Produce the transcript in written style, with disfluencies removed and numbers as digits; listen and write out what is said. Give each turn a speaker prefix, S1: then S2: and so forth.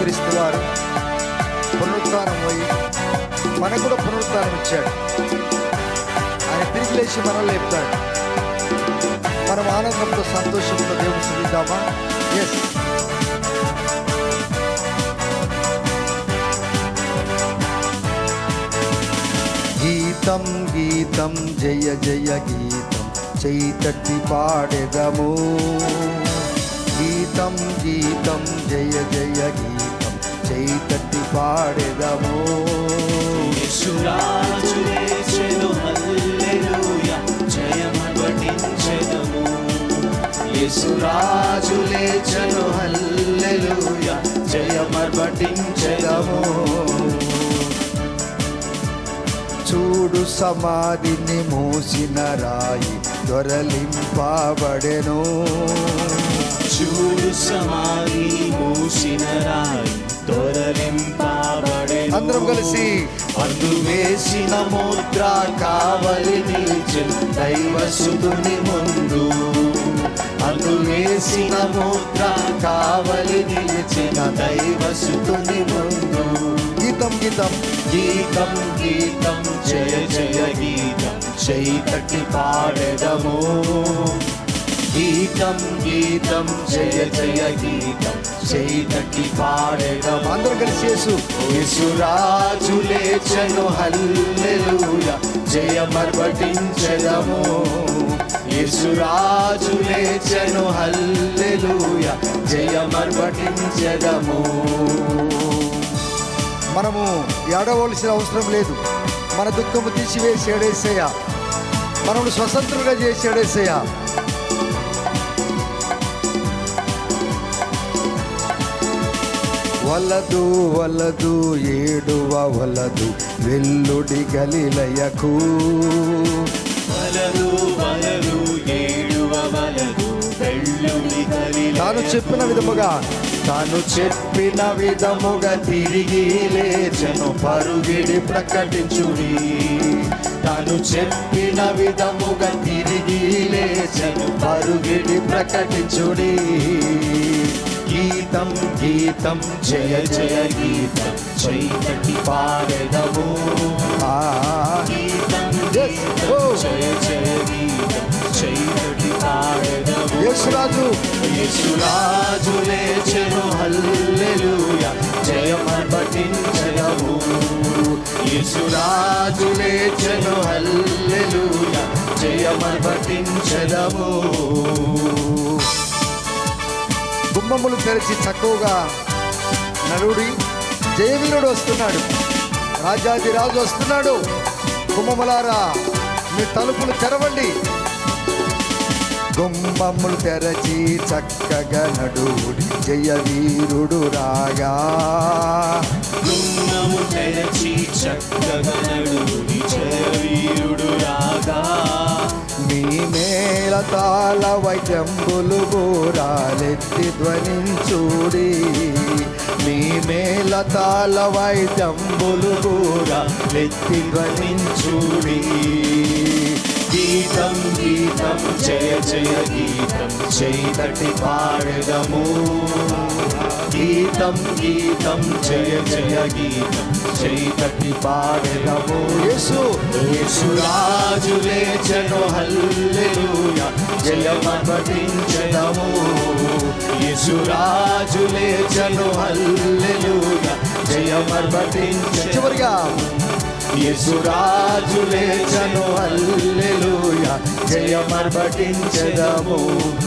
S1: యేసుక్రీస్తు వారు పునరుద్ధానం అయి మనకు కూడా పునరుద్ధానం ఇచ్చాడు. ఆయన తిరిగి లేచి మనం లేపుతాడు. మనం ఆనందంతో సంతోషంతో దేవుని స్తుతిద్దామా? ఎస్, గీతం గీతం జయ జయ గీతం చైతట్టి పాడెదము. గీతం గీతం జయ జయ గీతం చైతట్టి పాడెదము.
S2: యేసురాజు లేచెను హల్లెలూయా జయమర్వటించెదము. యేసురాజు లేచెను హల్లెలూయా జయమర్వటించెదము.
S1: చూడు సమాధిని మూసిన రాయి దొరలింపబడెను.
S2: చూడు సమాధి మూసిన రాయి దొరలింపబడెను.
S1: అందరం కలిసి
S2: అందు వేసిన ముద్ర కావలి నిలిచెను దైవసుతుని ముందు. అందు వేసిన ముద్ర కావలి నిలిచిన దైవసుతుని ముందు.
S1: గీతం గీతం
S2: గీతం గీతం జయ జయ గీతం చైతట్టి పాడెదము. గీతం గీతం జయ జయ గీతం చైతట్టి పాడెదము.
S1: అందరం కలిసి
S2: యేసురాజు లేచెను హల్లెలూయా జయమర్వటించెదము. యేసురాజు లేచెను హల్లెలూయా జయమర్వటించెదము.
S1: మనము ఏడవలసిన అవసరం లేదు. మన దుఃఖము తీసివేసాడు యేసయ్య. మనము స్వతంత్రులుగా చేసాడు యేసయ్య. వలదు వలదు ఏడువ వలదు వెల్లుడి గలిలయకు.
S2: వలదు వలదు ఏడువ వలదు వెల్లుడి గలిలయకు.
S1: తాను చెప్పిన విధముగా
S2: తిరిగి లేచెను పరుగిడి ప్రకటించుడి. తాను చెప్పిన విధముగా తిరిగి లేచెను పరుగిడి ప్రకటించుడి. గీతం గీతం జయ జయ గీతం చైతట్టి పాడెదము. గీతం గీతం జయ జయ గీతం చైతట్టి పాడెదము.
S1: యేసురాజు
S2: యేసురాజు లేచెను హల్లెలూయా జయమర్వటించెదము. యేసురాజు లేచెను హల్లెలూయా జయమర్వటించెదము.
S1: గుమ్మములు తెరిచి చక్కగా నరుడి జయవీరుడు వస్తున్నాడు. రాజాది రాజు వస్తున్నాడు. గుమ్మములారా మీ తలుపులు తెరవండి. గుమ్మములు తెరచి చక్కగా నడుడి జయవీరుడు రాగా.
S2: గుమ్మము తెరచి చక్కగా నడుడి జయవీరుడు రాగా.
S1: మీ మేళ తాళ వైద్యంబులు గోరాలెత్తి ధ్వనించుడి.
S2: మీ మేళ తాళ వైద్యంబులు గోరాలెత్తి ధ్వనించుడి. గీతం గీతం జయ జయ గీతం చైతట్టి పాడెదము. గీతం గీతం జయ జయ గీతం చైతట్టి పాడెదము. యేసురాజు లేచెను హల్లెలూయా జయమర్వటించెదము. యేసురాజు లేచెను హల్లెలూయా జయమర్వటించెదము.
S1: చివరిగా
S2: యేసురాజు లేచెను హల్లెలూయా జయమర్వటించెదము.